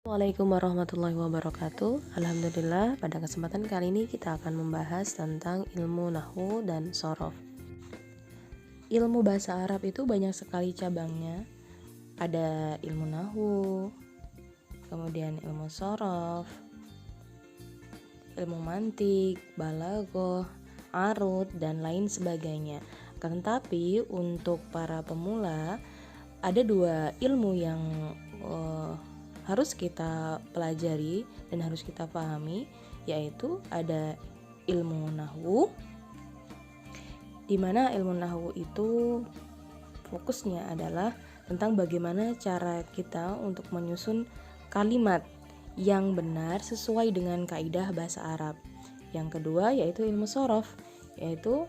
Assalamualaikum warahmatullahi wabarakatuh. Alhamdulillah, pada kesempatan kali ini kita akan membahas tentang ilmu nahwu dan shorof. Ilmu bahasa Arab itu banyak sekali cabangnya. Ada ilmu nahwu, kemudian ilmu shorof, ilmu mantik, balaghah, arud, dan lain sebagainya. Tetapi untuk para pemula ada dua ilmu yang harus kita pelajari dan harus kita pahami, yaitu ada ilmu nahwu, di mana ilmu nahwu itu fokusnya adalah tentang bagaimana cara kita untuk menyusun kalimat yang benar sesuai dengan kaidah bahasa Arab. Yang kedua yaitu ilmu shorof, yaitu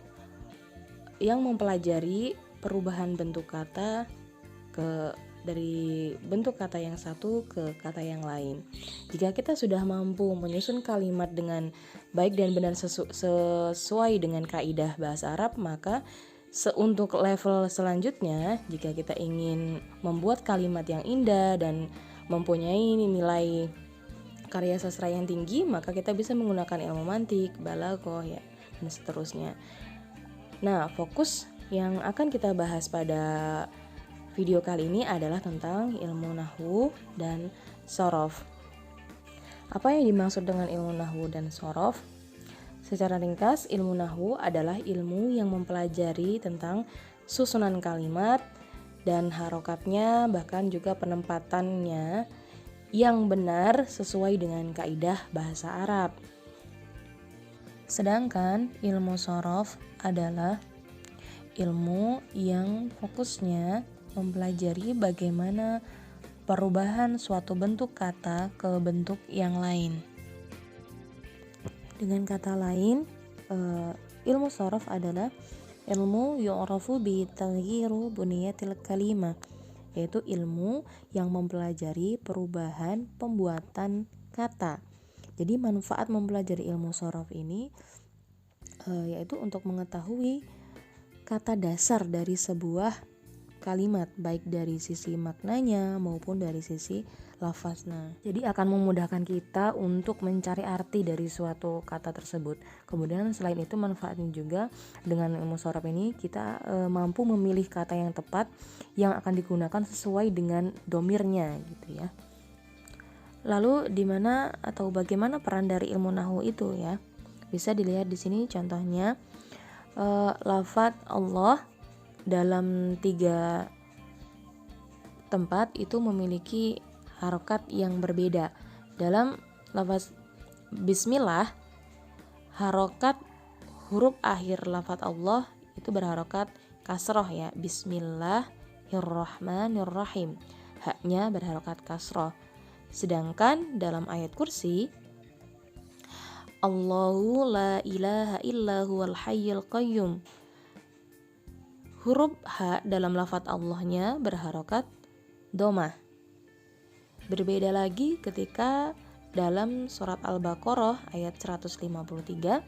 yang mempelajari perubahan bentuk kata dari bentuk kata yang satu ke kata yang lain. Jika kita sudah mampu menyusun kalimat dengan baik dan benar sesuai dengan kaidah bahasa Arab, maka untuk level selanjutnya, jika kita ingin membuat kalimat yang indah dan mempunyai nilai karya sastra yang tinggi, maka kita bisa menggunakan ilmu mantik, balaghah, ya, dan seterusnya. Nah, fokus yang akan kita bahas pada video kali ini adalah tentang ilmu nahwu dan shorof. Apa yang dimaksud dengan ilmu nahwu dan shorof? Secara ringkas, ilmu nahwu adalah ilmu yang mempelajari tentang susunan kalimat dan harokatnya, bahkan juga penempatannya yang benar sesuai dengan kaidah bahasa Arab. Sedangkan ilmu shorof adalah ilmu yang fokusnya mempelajari bagaimana perubahan suatu bentuk kata ke bentuk yang lain. Dengan kata lain, ilmu shorof adalah ilmu yu'rafu bi taghyiru buniyatil kalimah, yaitu ilmu yang mempelajari perubahan pembuatan kata. Jadi manfaat mempelajari ilmu shorof ini yaitu untuk mengetahui kata dasar dari sebuah kalimat, baik dari sisi maknanya maupun dari sisi lafaznya. Jadi akan memudahkan kita untuk mencari arti dari suatu kata tersebut. Kemudian selain itu manfaatnya juga dengan ilmu shorof ini kita mampu memilih kata yang tepat yang akan digunakan sesuai dengan domirnya gitu ya. Lalu di mana atau bagaimana peran dari ilmu nahwu itu ya? Bisa dilihat di sini contohnya lafaz Allah dalam 3 tempat itu memiliki harokat yang berbeda. Dalam lafaz bismillah, harokat huruf akhir lafaz Allah itu berharokat kasroh ya, bismillahirrahmanirrahim, haknya berharokat kasroh. Sedangkan dalam ayat kursi, Allahu la ilaha illa huwal hayyul qayyum, huruf H dalam lafaz Allahnya berharokat domah. Berbeda lagi ketika dalam surat Al-Baqarah ayat 153,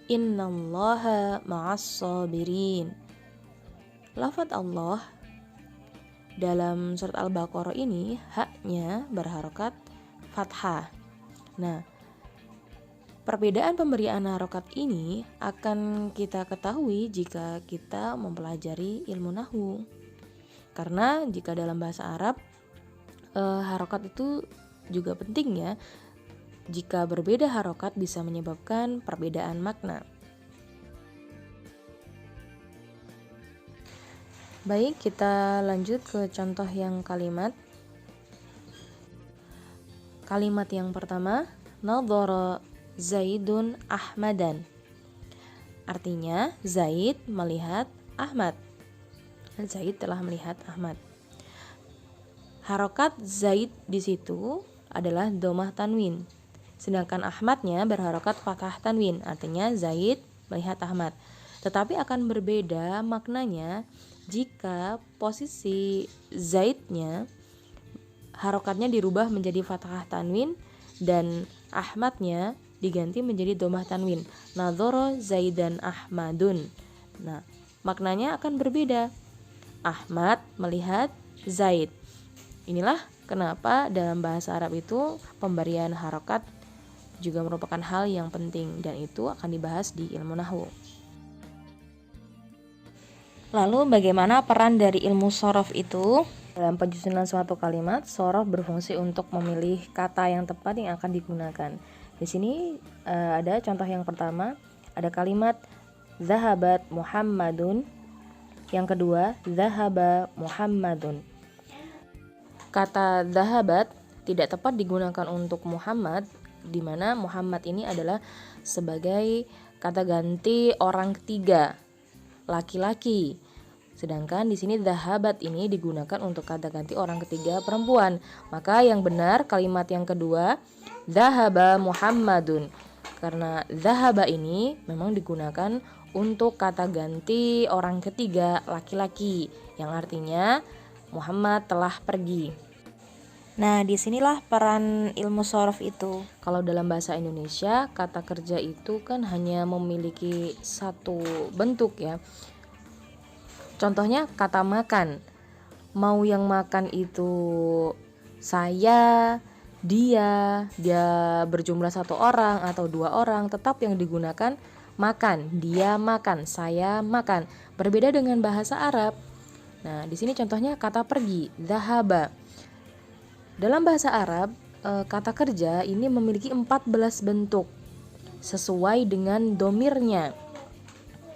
Innallaha ma'as sabirin. Lafaz Allah dalam surat Al-Baqarah ini haknya berharokat fathah. Nah, perbedaan pemberian harokat ini akan kita ketahui jika kita mempelajari ilmu nahwu. Karena jika dalam bahasa Arab harokat itu juga penting ya. Jika berbeda harokat bisa menyebabkan perbedaan makna. Baik, kita lanjut ke contoh yang kalimat. Kalimat yang pertama, nadhara Zaidun Ahmadan. Artinya Zaid melihat Ahmad. Zaid telah melihat Ahmad. Harokat Zaid di situ adalah domah tanwin. Sedangkan Ahmadnya berharokat fathah tanwin. Artinya Zaid melihat Ahmad. Tetapi akan berbeda maknanya jika posisi Zaidnya harokatnya dirubah menjadi fathah tanwin dan Ahmadnya diganti menjadi domah tanwin. Nadhara Zaidan Ahmadun. Nah, maknanya akan berbeda. Ahmad melihat Zaid. Inilah Kenapa? Dalam bahasa Arab itu pemberian harokat juga merupakan hal yang penting, dan itu akan dibahas di ilmu nahwu. Lalu bagaimana peran dari ilmu shorof itu? Dalam penyusunan suatu kalimat, shorof berfungsi untuk memilih kata yang tepat yang akan digunakan. Di sini ada contoh yang pertama, ada kalimat zahabat Muhammadun. Yang kedua, zahaba Muhammadun. Kata zahabat tidak tepat digunakan untuk Muhammad, di mana Muhammad ini adalah sebagai kata ganti orang ketiga, laki-laki. Sedangkan di sini zahabat ini digunakan untuk kata ganti orang ketiga, perempuan. Maka yang benar kalimat yang kedua, zahaba Muhammadun. Karena zahaba ini memang digunakan untuk kata ganti orang ketiga, laki-laki, yang artinya Muhammad telah pergi. Nah, disinilah peran ilmu shorof itu. Kalau dalam bahasa Indonesia, kata kerja itu kan hanya memiliki satu bentuk ya. Contohnya kata makan. Mau yang makan itu saya, dia berjumlah satu orang atau dua orang, tetap yang digunakan makan. Dia makan, saya makan. Berbeda dengan bahasa Arab. Nah, di sini contohnya kata pergi, zahaba. Dalam bahasa Arab, kata kerja ini memiliki 14 bentuk sesuai dengan domirnya.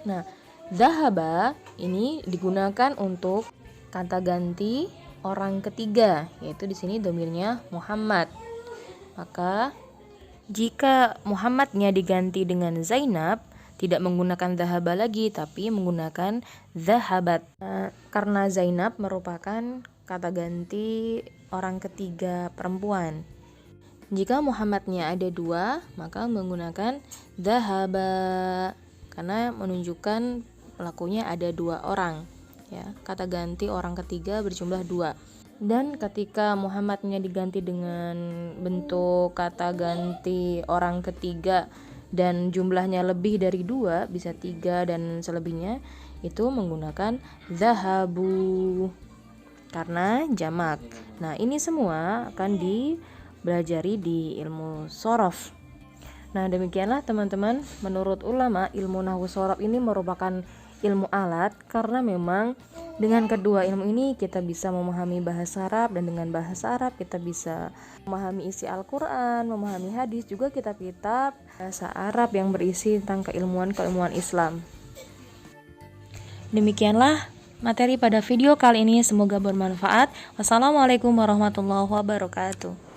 Nah, zahaba ini digunakan untuk kata ganti orang ketiga, yaitu di sini domirnya Muhammad. Maka jika Muhammadnya diganti dengan Zainab, tidak menggunakan zahaba lagi, tapi menggunakan zahabat. Karena Zainab merupakan kata ganti orang ketiga perempuan. Jika Muhammadnya ada dua, maka menggunakan zahaba, karena menunjukkan pelakunya ada dua orang. Ya, kata ganti orang ketiga berjumlah dua. Dan ketika Muhammadnya diganti dengan bentuk kata ganti orang ketiga dan jumlahnya lebih dari dua, bisa 3 dan selebihnya, itu menggunakan zahabu karena jamak. Nah, ini semua akan dipelajari di ilmu shorof. Nah, demikianlah teman-teman, menurut ulama ilmu nahwu shorof ini merupakan ilmu alat, karena memang dengan kedua ilmu ini kita bisa memahami bahasa Arab, dan dengan bahasa Arab kita bisa memahami isi Al-Quran, memahami hadis, juga kitab-kitab bahasa Arab yang berisi tentang keilmuan Islam. Demikianlah materi pada video kali ini, semoga bermanfaat. Wassalamualaikum warahmatullahi wabarakatuh.